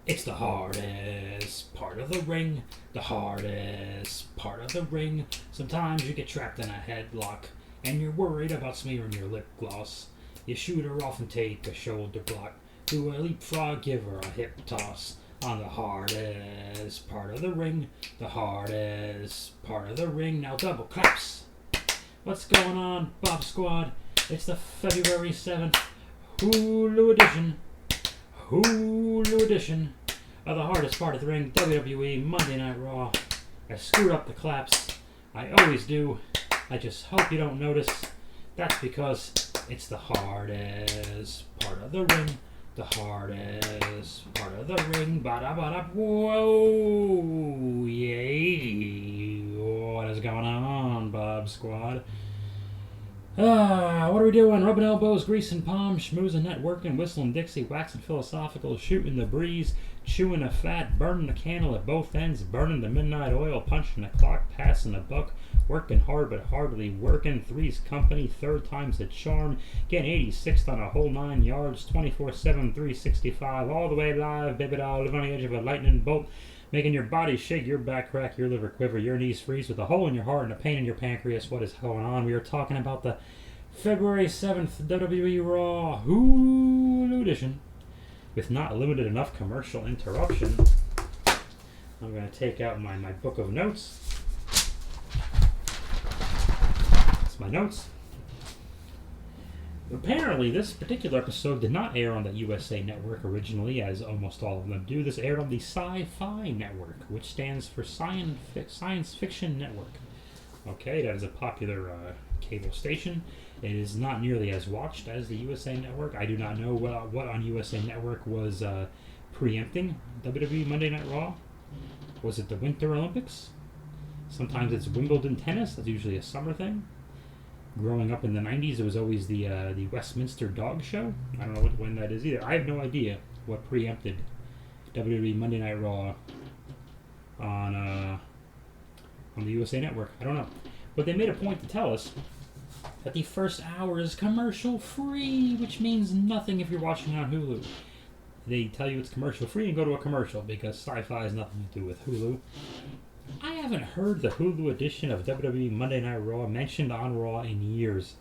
It's the hardest part of the ring. The hardest part of the ring. Sometimes you get trapped in a headlock and you're worried about smearing your lip gloss. You shoot her off and take a shoulder block. Do a leapfrog, give her a hip toss. On the hardest part of the ring. The hardest part of the ring. Now double claps. What's going on, Bob Squad? It's the February 7th Hulu edition. Hulu edition of the hardest part of the ring, WWE Monday Night Raw. I screwed up the claps. I always do. I just hope you don't notice. That's because it's the hardest part of the ring. The hardest part of the ring. Ba-da-ba-da. Whoa. Yay. What is going on, Bob Squad? What are we doing? Rubbing elbows, greasing palms, schmoozing, networking, whistling Dixie, waxing philosophical, shooting the breeze, chewing the fat, burning the candle at both ends, burning the midnight oil, punching the clock, passing the buck, working hard but hardly working, three's company, third time's the charm, getting 86th on a whole 9 yards, 24/7, 365, all the way live, baby doll, live on the edge of a lightning bolt, making your body shake, your back crack, your liver quiver, your knees freeze with a hole in your heart and a pain in your pancreas. What is going on? We are talking about the February 7th WWE Raw Hulu edition with not limited enough commercial interruption. I'm going to take out my book of notes. That's my notes. Apparently, this particular episode did not air on the USA Network originally, as almost all of them do. This aired on the Sci-Fi Network, which stands for Science Fiction Network. Okay, that is a popular cable station. It is not nearly as watched as the USA Network. I do not know what on USA Network was preempting WWE Monday Night Raw. Was it the Winter Olympics? Sometimes it's Wimbledon tennis. That's usually a summer thing. Growing up in the 90s, it was always the Westminster Dog Show. I don't know when that is either. I have no idea what preempted WWE Monday Night Raw on the USA Network. I don't know. But they made a point to tell us that the first hour is commercial free, which means nothing if you're watching on Hulu. They tell you it's commercial free and go to a commercial because sci-fi has nothing to do with Hulu. I haven't heard the Hulu edition of WWE Monday Night Raw mentioned on Raw in years.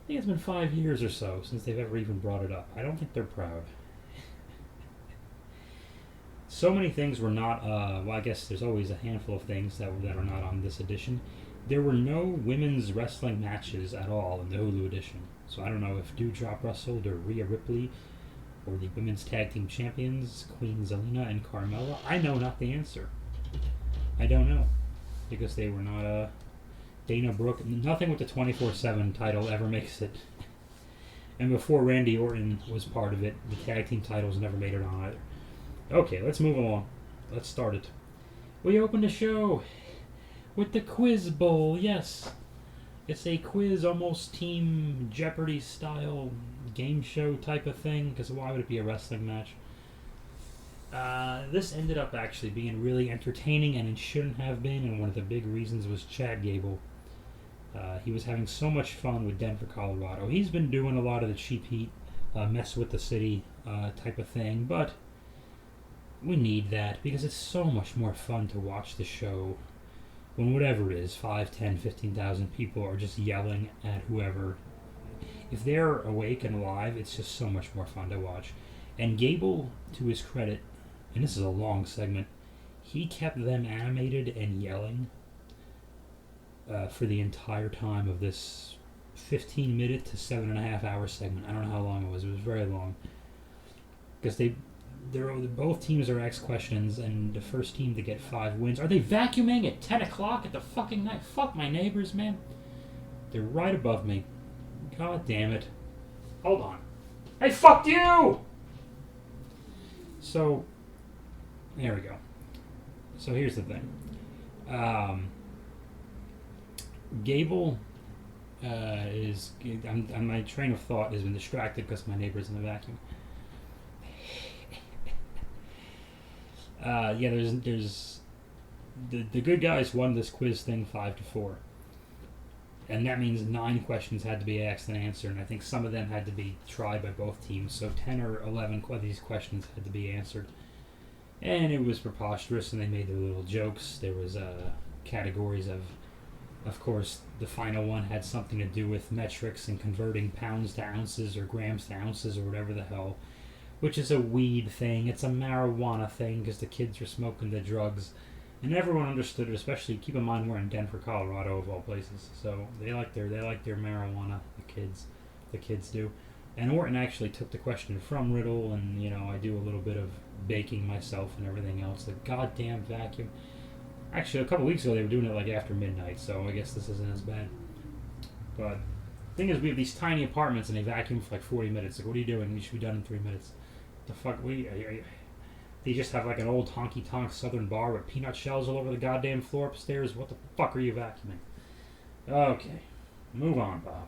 I think it's been 5 years or so since they've ever even brought it up. I don't think they're proud. So many things were not, well, I guess there's always a handful of things that are not on this edition. There were no women's wrestling matches at all in the Hulu edition. So I don't know if Doudrop wrestled or Rhea Ripley or the women's tag team champions, Queen Zelina and Carmella. I know not the answer. I don't know, because they were not Dana Brooke. Nothing with the 24/7 title ever makes it. And before Randy Orton was part of it, the tag team titles never made it on either. Okay, let's move along. Let's start it. We opened the show with the Quiz Bowl. Yes, it's a quiz, almost Team Jeopardy style game show type of thing, because why would it be a wrestling match? This ended up actually being really entertaining, and it shouldn't have been, and one of the big reasons was Chad Gable. He was having so much fun with Denver, Colorado. He's been doing a lot of the cheap heat, mess with the city type of thing, but we need that because it's so much more fun to watch the show when whatever it is, 5, 10, 15,000 people are just yelling at whoever. If they're awake and alive, it's just so much more fun to watch. And Gable, to his credit, and this is a long segment, he kept them animated and yelling for the entire time of this 15-minute to 7.5 hour segment. I don't know how long it was. It was very long. Because both teams are asked questions, and the first team to get 5 wins. Are they vacuuming at 10 o'clock at the fucking night? Fuck my neighbors, man. They're right above me. God damn it. Hold on. Hey, fuck you! So, there we go. So here's the thing. Gable is... my train of thought has been distracted because my neighbor's in the vacuum. There's... The good guys won this quiz thing 5-4. and that means 9 questions had to be asked and answered, and I think some of them had to be tried by both teams. So 10 or 11 of these questions had to be answered, and it was preposterous. And they made their little jokes. There was categories of course, the final one had something to do with metrics and converting pounds to ounces or grams to ounces or whatever the hell, which is a weed thing. It's a marijuana thing because the kids were smoking the drugs. And everyone understood it, especially keep in mind we're in Denver, Colorado, of all places. So they like their marijuana. The kids do. And Orton actually took the question from Riddle, and I do a little bit of baking myself and everything else. The goddamn vacuum. Actually, a couple weeks ago they were doing it like after midnight, so I guess this isn't as bad. But the thing is, we have these tiny apartments and they vacuum for like 40 minutes. Like, what are you doing? You should be done in 3 minutes. The fuck? They just have like an old honky-tonk southern bar with peanut shells all over the goddamn floor upstairs. What the fuck are you vacuuming? Okay, move on, Bob.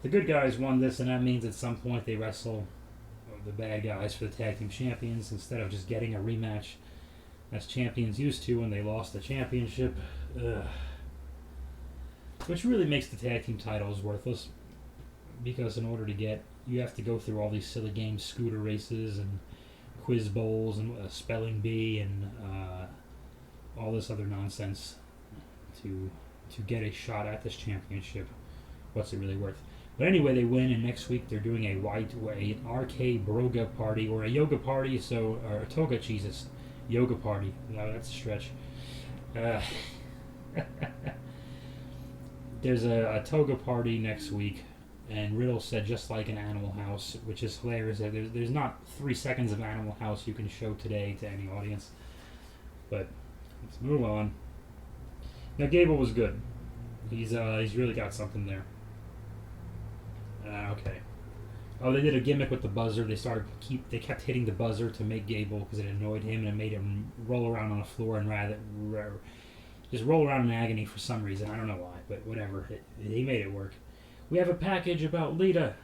The good guys won this, and that means at some point they wrestle the bad guys for the tag team champions instead of just getting a rematch as champions used to when they lost the championship. Ugh. Which really makes the tag team titles worthless, because in order to get, you have to go through all these silly games, scooter races and quiz bowls and spelling bee and all this other nonsense to get a shot at this championship. What's it really worth? But anyway, they win, and next week they're doing an RK Broga party, or a yoga party, or a toga Jesus yoga party. No, that's a stretch. There's a toga party next week, and Riddle said just like an Animal House, which is hilarious. There's not 3 seconds of Animal House you can show today to any audience. But let's move on. Now Gable was good. He's really got something there. Okay. Oh, they did a gimmick with the buzzer. They kept hitting the buzzer to make Gable, because it annoyed him, and it made him roll around on the floor and just roll around in agony for some reason. I don't know why, but whatever. He made it work. We have a package about Lita,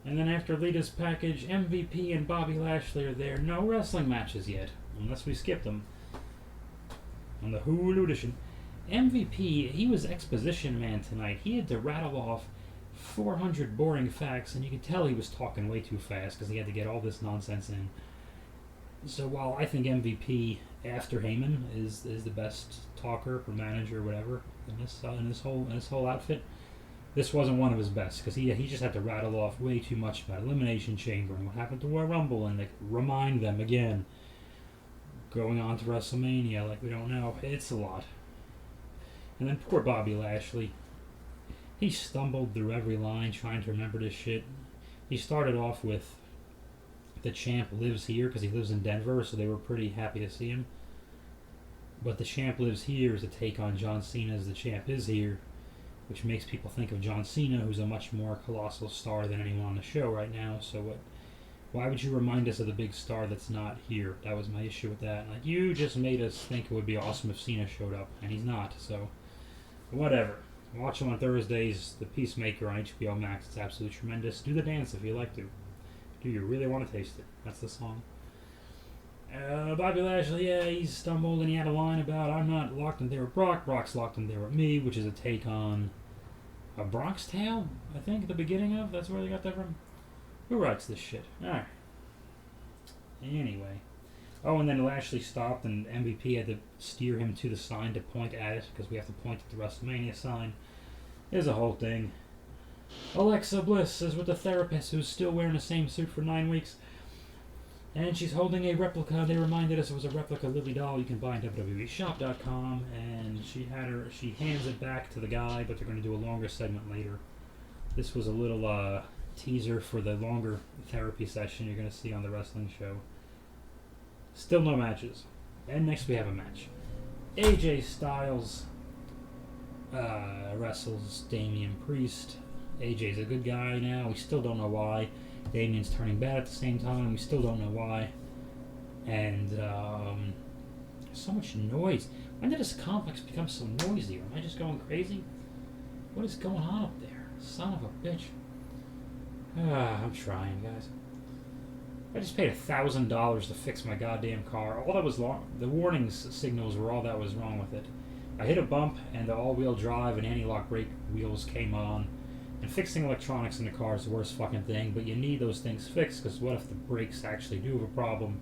and then after Lita's package, MVP and Bobby Lashley are there. No wrestling matches yet, unless we skipped them on the Hulu edition. MVP, he was exposition man tonight. He had to rattle off 400 boring facts, and you could tell he was talking way too fast because he had to get all this nonsense in. So while I think MVP after Heyman is the best talker or manager or whatever in this whole outfit, this wasn't one of his best, because he just had to rattle off way too much about Elimination Chamber and what happened to Royal Rumble, and remind them again going on to WrestleMania like we don't know. It's a lot. And then poor Bobby Lashley. He stumbled through every line trying to remember this shit. He started off with the champ lives here because he lives in Denver, so they were pretty happy to see him. But the champ lives here is a take on John Cena's The Champ Is Here, which makes people think of John Cena, who's a much more colossal star than anyone on the show right now. So why would you remind us of the big star that's not here? That was my issue with that. Like, you just made us think it would be awesome if Cena showed up, and he's not, so whatever. Watch him on Thursdays, The Peacemaker on HBO Max. It's absolutely tremendous. Do the dance if you like to. Do you really want to taste it? That's the song. Bobby Lashley, yeah, he stumbled and he had a line about, I'm not locked in there with Brock, Brock's locked in there with me, which is a take on A Bronx Tale, I think, at the beginning of. That's where they got that from. Who writes this shit? Alright. Anyway. Oh, and then Lashley stopped, and MVP had to steer him to the sign to point at it, because we have to point at the WrestleMania sign. There's a whole thing. Alexa Bliss is with the therapist who's still wearing the same suit for 9 weeks. And she's holding a replica. They reminded us it was a replica Lily doll you can buy on WWEshop.com. And she hands it back to the guy, but they're going to do a longer segment later. This was a little teaser for the longer therapy session you're going to see on the wrestling show. Still no matches. And next we have a match. AJ Styles wrestles Damian Priest. AJ's a good guy now. We still don't know why. Damian's turning bad at the same time. We still don't know why. And so much noise. When did this complex become so noisy? Am I just going crazy? What is going on up there? Son of a bitch. I'm trying, guys. I just paid $1,000 to fix my goddamn car. All that was the warning signals were all that was wrong with it. I hit a bump, and the all-wheel drive and anti-lock brake wheels came on. And fixing electronics in the car is the worst fucking thing, but you need those things fixed, because what if the brakes actually do have a problem?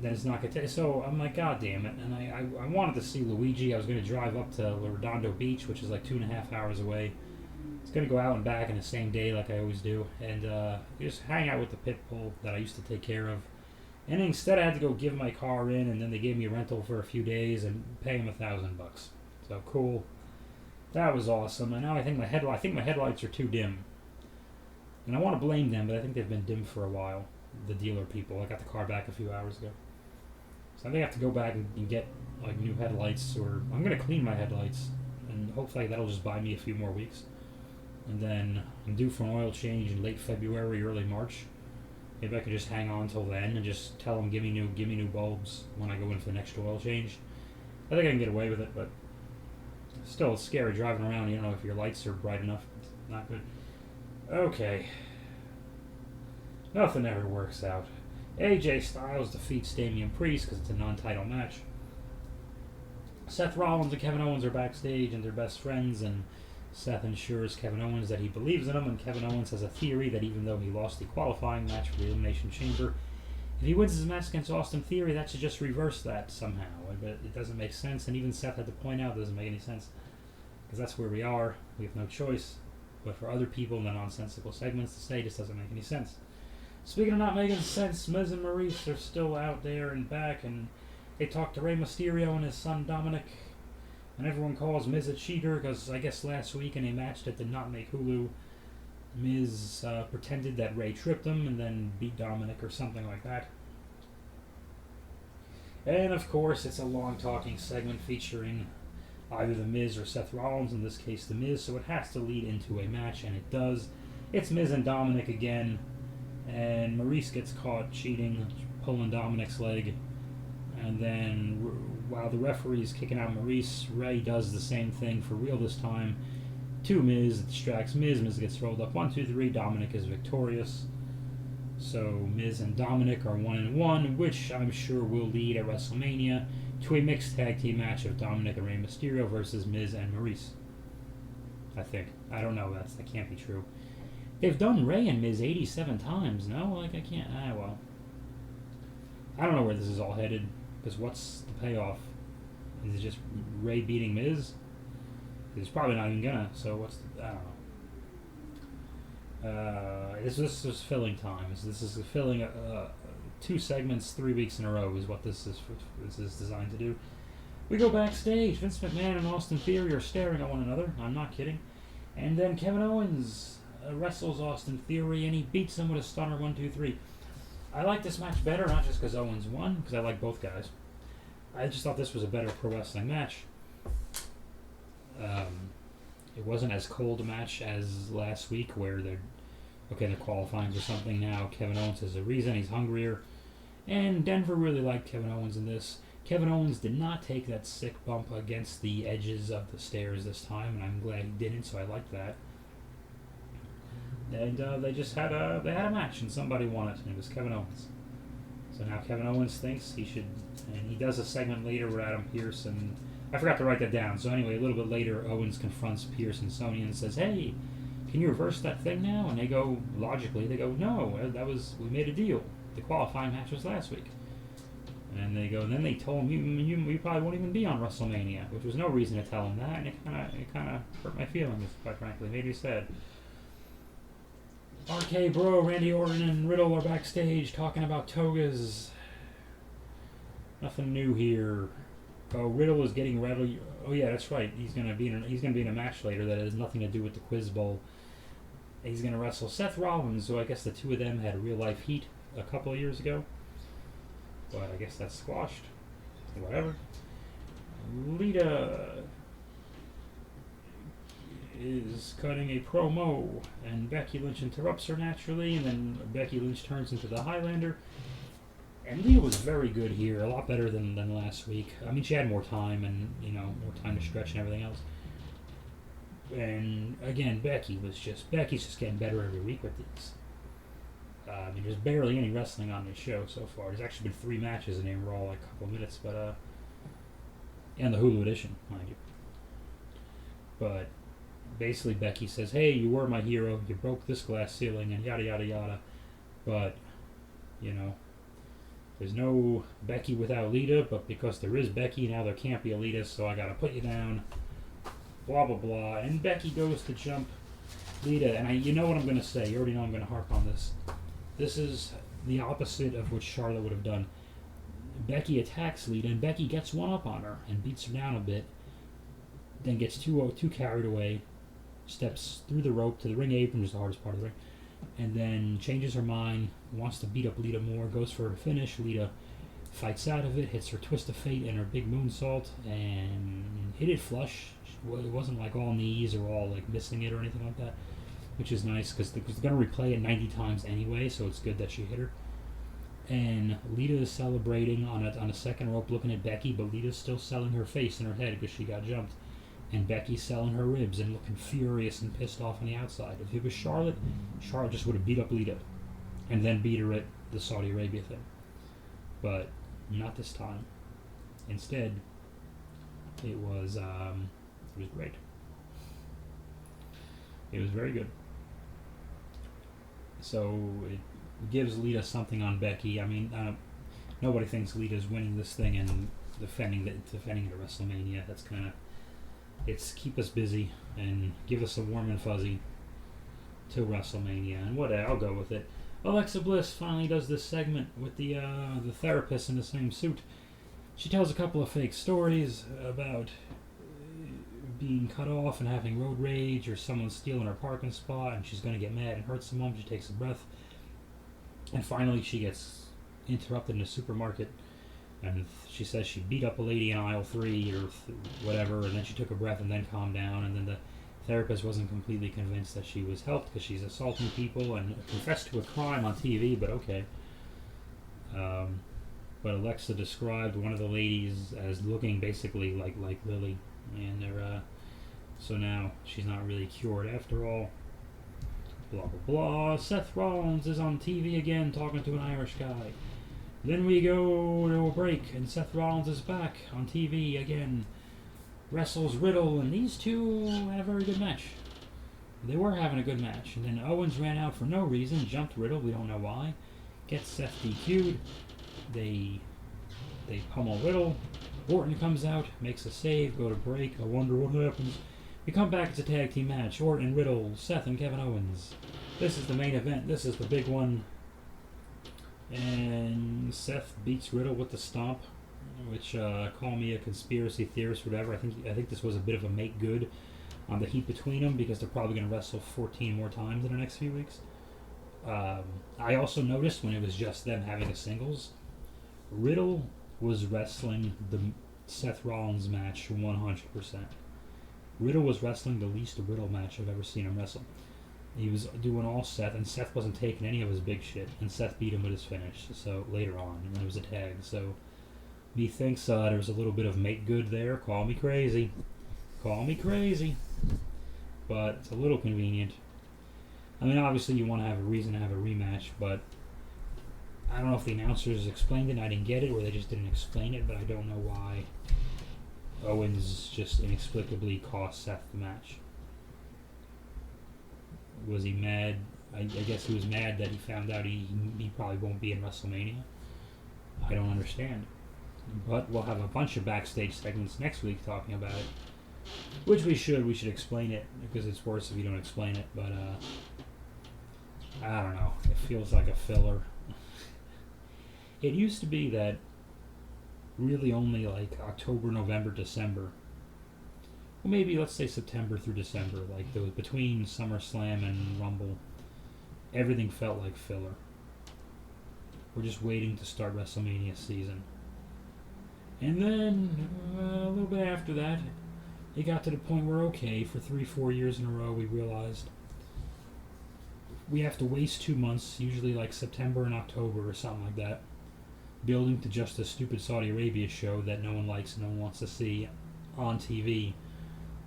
Then it's not going to take. So I'm like, God damn it. And I wanted to see Luigi. I was going to drive up to Redondo Beach, which is like 2.5 hours away. It's going to go out and back in the same day like I always do. And just hang out with the pit bull that I used to take care of. And instead I had to go give my car in, and then they gave me a rental for a few days and pay him $1,000. So cool. That was awesome. And now I think my headlights are too dim. And I want to blame them, but I think they've been dim for a while. The dealer people. I got the car back a few hours ago. So I think I have to go back and get like new headlights, or I'm gonna clean my headlights, and hopefully that'll just buy me a few more weeks. And then I'm due for an oil change in late February, early March. Maybe I could just hang on till then and just tell them give me new bulbs when I go in for the next oil change. I think I can get away with it, but still it's scary driving around. You don't know if your lights are bright enough. It's not good. Okay. Nothing ever works out. AJ Styles defeats Damian Priest because it's a non-title match. Seth Rollins and Kevin Owens are backstage and they're best friends, and Seth assures Kevin Owens that he believes in him, and Kevin Owens has a theory that even though he lost the qualifying match for the Elimination Chamber, if he wins his match against Austin Theory, that should just reverse that somehow. But it doesn't make sense, and even Seth had to point out it doesn't make any sense, because that's where we are. We have no choice. But for other people in the nonsensical segments to say, it just doesn't make any sense. Speaking of not making sense, Miz and Maurice are still out there and back, and they talk to Rey Mysterio and his son Dominic. And everyone calls Miz a cheater because I guess last week in a match that did not make Hulu, Miz pretended that Rey tripped him and then beat Dominic or something like that. And of course, it's a long talking segment featuring either The Miz or Seth Rollins, in this case The Miz, so it has to lead into a match, and it does. It's Miz and Dominic again, and Maurice gets caught cheating, pulling Dominic's leg. And then, while the referee's kicking out Maurice, Rey does the same thing for real this time to Miz. It distracts Miz. Miz gets rolled up 1, 2, 3. Dominic is victorious. So Miz and Dominic are 1-1, which I'm sure will lead at WrestleMania to a mixed tag team match of Dominic and Rey Mysterio versus Miz and Maurice. I think. I don't know. That can't be true. They've done Rey and Miz 87 times. No, like I can't. Well. I don't know where this is all headed. Because what's the payoff? Is it just Rey beating Miz? He's probably not even gonna. So what's the? I don't know. This is filling time. This is filling 2 segments 3 weeks in a row is what this is designed to do. We go backstage. Vince McMahon and Austin Theory are staring at one another. I'm not kidding. And then Kevin Owens wrestles Austin Theory and he beats him with a stunner 1, 2, 3. I like this match better, not just because Owens won, because I like both guys. I just thought this was a better pro wrestling match. It wasn't as cold a match as last week, where they're qualifying for something now. Kevin Owens has a reason, he's hungrier. And Denver really liked Kevin Owens in this. Kevin Owens did not take that sick bump against the edges of the stairs this time, and I'm glad he didn't, so I liked that. And they just had a match, and somebody won it, and it was Kevin Owens. So now Kevin Owens thinks he should, and he does a segment later with Adam Pearce, and I forgot to write that down. So anyway, a little bit later, Owens confronts Pearce and Sonya and says, "Hey, can you reverse that thing now?" And they go, logically, no, we made a deal. The qualifying match was last week. And they go, and then they told him, you probably won't even be on WrestleMania, which was no reason to tell him that, and it kind of hurt my feelings, quite frankly, made me sad. RK Bro, Randy Orton, and Riddle are backstage talking about togas. Nothing new here. Oh, Riddle is getting ready. Oh yeah, that's right. He's gonna be in a match later that has nothing to do with the Quiz Bowl. He's gonna wrestle Seth Rollins, so I guess the two of them had a real life heat a couple of years ago. But I guess that's squashed. Whatever. Lita is cutting a promo, and Becky Lynch interrupts her naturally, and then Becky Lynch turns into the Highlander. And Lita was very good here, a lot better than last week. I mean, she had more time, and more time to stretch and everything else. And again, Becky's just getting better every week with these. I mean, there's barely any wrestling on this show so far. There's actually been 3 matches in a Raw, like a couple of minutes, but and the Hulu edition, mind you. But basically, Becky says, "Hey, you were my hero. You broke this glass ceiling, and yada yada yada. But you know, there's no Becky without Lita. But because there is Becky, now there can't be a Lita. So I gotta put you down." Blah blah blah. And Becky goes to jump Lita, and you know what I'm gonna say. You already know I'm gonna harp on this. This is the opposite of what Charlotte would have done. Becky attacks Lita, and Becky gets one up on her and beats her down a bit. Then gets too carried away, steps through the rope to the ring apron, which is the hardest part of the ring, and then changes her mind, wants to beat up Lita more, goes for her finish. Lita fights out of it, hits her twist of fate and her big moonsault, and hit it flush. It wasn't like all knees or all like missing it or anything like that, which is nice because they're going to replay it 90 times anyway, so it's good that she hit her. And Lita is celebrating on a second rope looking at Becky, but Lita's still selling her face and her head because she got jumped. And Becky's selling her ribs and looking furious and pissed off on the outside. If it was Charlotte, Charlotte just would have beat up Lita and then beat her at the Saudi Arabia thing. But not this time. Instead, it was great. It was very good. So it gives Lita something on Becky. I mean, nobody thinks Lita's winning this thing and defending it at WrestleMania. That's kind of, it's keep us busy and give us a warm and fuzzy till WrestleMania, and whatever, I'll go with it. Alexa Bliss finally does this segment with the therapist in the same suit. She tells a couple of fake stories about being cut off and having road rage, or someone stealing her parking spot, and she's going to get mad and hurt someone. She takes a breath, and finally she gets interrupted in a supermarket. And she says she beat up a lady in aisle 3 or whatever, and then she took a breath and then calmed down. And then the therapist wasn't completely convinced that she was helped because she's assaulting people and confessed to a crime on TV, but okay. But Alexa described one of the ladies as looking basically like Lily, and they're so now she's not really cured after all. Blah blah blah. Seth Rollins is on TV again talking to an Irish guy. Then we go to a break, and Seth Rollins is back on TV again. Wrestles Riddle, and these two had a very good match. They were having a good match, and then Owens ran out for no reason, jumped Riddle, we don't know why. Gets Seth DQ'd. They pummel Riddle. Orton comes out, makes a save, go to break. I wonder what happens. We come back, it's a tag team match. Orton, Riddle, Seth, and Kevin Owens. This is the main event. This is the big one. And Seth beats Riddle with the stomp, which call me a conspiracy theorist, whatever. I think this was a bit of a make good on the heat between them because they're probably going to wrestle 14 more times in the next few weeks. I also noticed when it was just them having a singles, Riddle was wrestling the Seth Rollins match 100%. Riddle was wrestling the least Riddle match I've ever seen him wrestle. He was doing all Seth, and Seth wasn't taking any of his big shit, and Seth beat him with his finish, so later on, when it was a tag. So, methinks there was a little bit of make good there. Call me crazy. Call me crazy. But it's a little convenient. I mean, obviously you want to have a reason to have a rematch, but I don't know if the announcers explained it and I didn't get it, or they just didn't explain it, but I don't know why Owens just inexplicably cost Seth the match. Was he mad? I guess he was mad that he found out he probably won't be in WrestleMania. I don't understand. But we'll have a bunch of backstage segments next week talking about it. Which we should. We should explain it, because it's worse if you don't explain it. But, I don't know. It feels like a filler. It used to be that really only like October, November, December, well, maybe let's say September through December, like those between SummerSlam and Rumble, everything felt like filler. We're just waiting to start WrestleMania season. And then, a little bit after that, it got to the point where, okay, for 3-4 years in a row, we realized we have to waste 2 months, usually like September and October or something like that, building to just a stupid Saudi Arabia show that no one likes and no one wants to see on TV.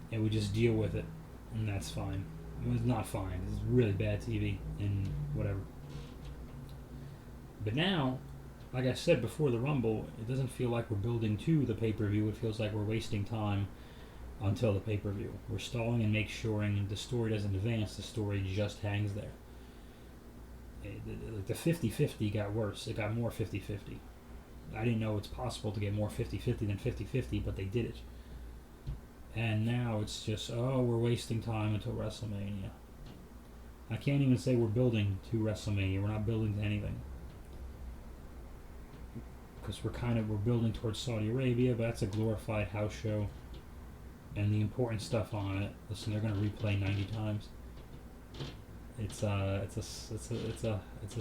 And we just deal with it, and that's fine. Well, it's not fine. It's really bad TV, and whatever. But now, like I said before the Rumble, it doesn't feel like we're building to the pay-per-view. It feels like we're wasting time until the pay-per-view. We're stalling and make sure the story doesn't advance. The story just hangs there. The 50-50 got worse. It got more 50-50. I didn't know it's possible to get more 50-50 than 50-50, but they did it. And now it's just, oh, we're wasting time until WrestleMania. I can't even say we're building to WrestleMania. We're not building to anything. Because we're building towards Saudi Arabia, but that's a glorified house show. And the important stuff on it, listen, they're going to replay 90 times. It's a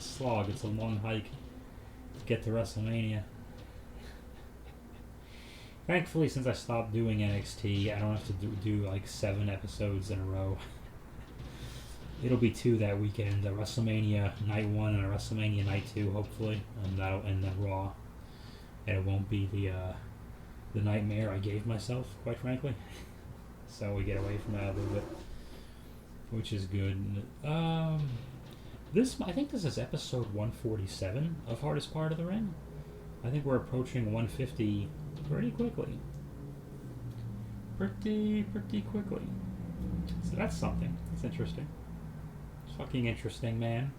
slog. It's a long hike to get to WrestleMania. Thankfully, since I stopped doing NXT, I don't have to do like 7 episodes in a row. It'll be 2 that weekend: a WrestleMania Night 1 and a WrestleMania Night 2, hopefully, and then Raw. And it won't be the nightmare I gave myself, quite frankly. So we get away from that a little bit, which is good. I think this is episode 147 of Hardest Part of the Ring. I think we're approaching 150 pretty quickly. Pretty quickly. So that's something. That's interesting. It's fucking interesting, man.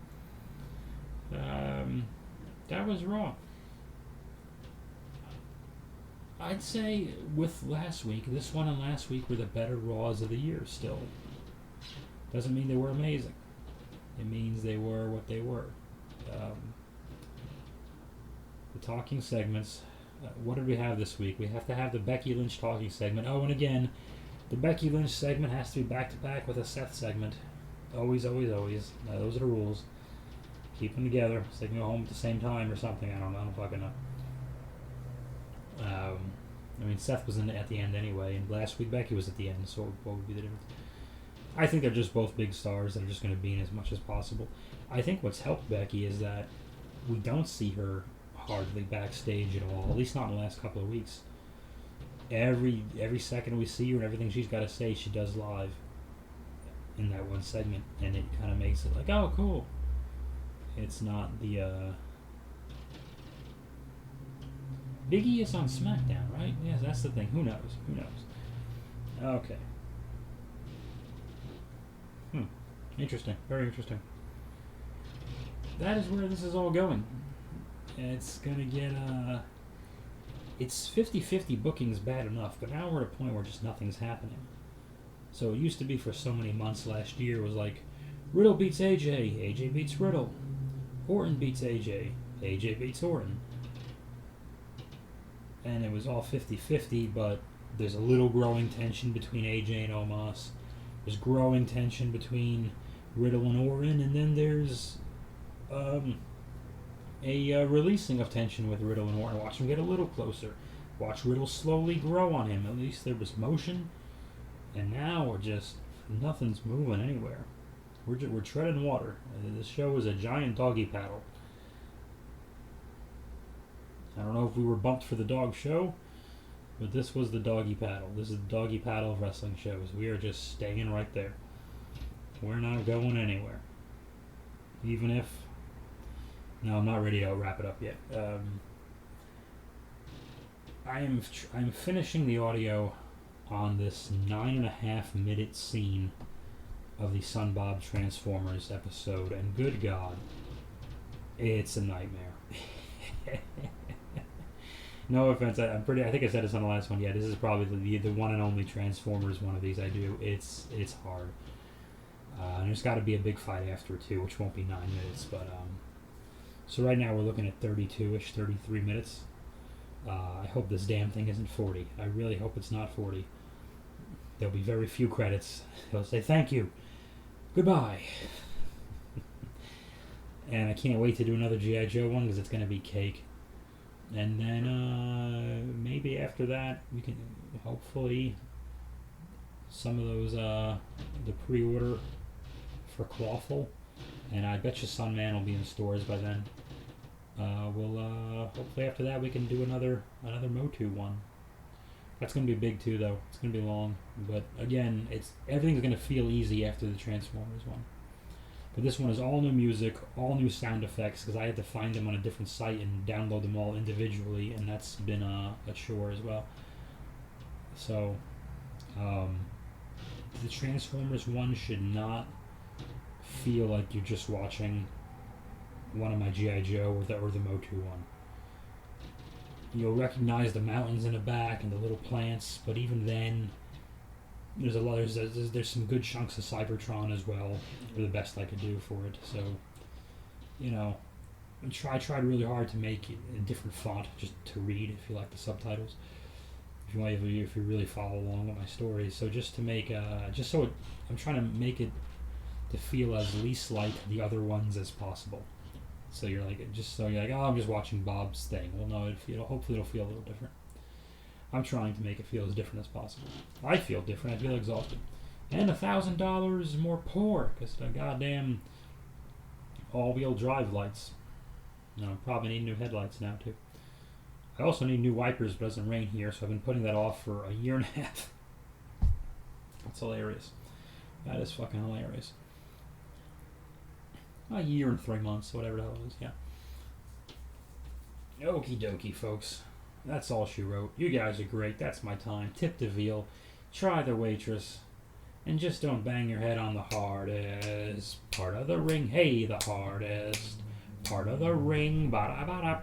That was Raw. I'd say with last week, this one and last week were the better Raws of the year still. Doesn't mean they were amazing. It means they were what they were. The talking segments. What did we have this week? We have to have the Becky Lynch talking segment. Oh, and again, the Becky Lynch segment has to be back-to-back with a Seth segment. Always, always, always. Those are the rules. Keep them together so they can go home at the same time or something. I don't fucking know. I mean, Seth was at the end anyway, and last week Becky was at the end, so what would be the difference? I think they're just both big stars that are just going to be in as much as possible. I think what's helped Becky is that we don't see her hardly backstage at all, at least not in the last couple of weeks. Every second we see her and everything she's got to say, she does live in that one segment, and it kind of makes it like, oh, cool. It's not the... Big E is on SmackDown, right? Yes, that's the thing. Who knows? Okay. Interesting. Very interesting. That is where this is all going. It's going to get, it's 50-50 bookings bad enough, but now we're at a point where just nothing's happening. So it used to be for so many months last year, it was like, Riddle beats AJ, AJ beats Riddle. Orton beats AJ, AJ beats Orton. And it was all 50-50, but there's a little growing tension between AJ and Omos. There's growing tension between Riddle and Orton, and then there's a releasing of tension with Riddle and Orton. Watch them get a little closer. Watch Riddle slowly grow on him. At least there was motion, and now we're just nothing's moving anywhere. We're treading water. This show is a giant doggy paddle. I don't know if we were bumped for the dog show, but this was the doggy paddle. This is the doggy paddle of wrestling shows. We are just staying right there. We're not going anywhere. Even if... No, I'm not ready to wrap it up yet. I'm finishing the audio on this 9.5 minute scene of the Sun Bob Transformers episode, and good God, it's a nightmare. No offense, I think I said this on the last one. Yeah, this is probably the one and only Transformers one of these I do. It's hard. And there's got to be a big fight after too, which won't be 9 minutes. But so right now we're looking at 32-ish, 33 minutes. I hope this damn thing isn't 40. I really hope it's not 40. There'll be very few credits. He'll say thank you, goodbye. And I can't wait to do another G.I. Joe one because it's going to be cake. And then maybe after that we can hopefully some of those the pre-order for Clawful, and I bet you Sunman will be in stores by then. We'll hopefully after that we can do another Motu one. That's gonna be big too, though. It's gonna be long, but again, everything's gonna feel easy after the Transformers one. But this one is all new music, all new sound effects, because I had to find them on a different site and download them all individually, and that's been a chore as well. So, the Transformers one should not feel like you're just watching one of my G.I. Joe or the Motu one. You'll recognize the mountains in the back and the little plants, but even then, there's a lot. There's some good chunks of Cybertron as well. Were the best I could do for it. So, you know, I tried really hard to make it a different font just to read if you like the subtitles. If you really follow along with my stories. So just to make I'm trying to make it to feel as least like the other ones as possible. So you're like, oh, I'm just watching Bob's thing. Well, no, hopefully it'll feel a little different. I'm trying to make it feel as different as possible. I feel different. I feel exhausted. And $1,000 more poor because the goddamn all-wheel drive lights. Probably need new headlights now too. I also need new wipers, but it doesn't rain here, so I've been putting that off for a year and a half. That's hilarious. That is fucking hilarious. A year and 3 months, whatever the hell it is, yeah. Okie dokie, folks. That's all she wrote. You guys are great. That's my time. Tip the veal. Try the waitress. And just don't bang your head on the hardest part of the ring. Hey, the hardest part of the ring. Ba-da-ba-da.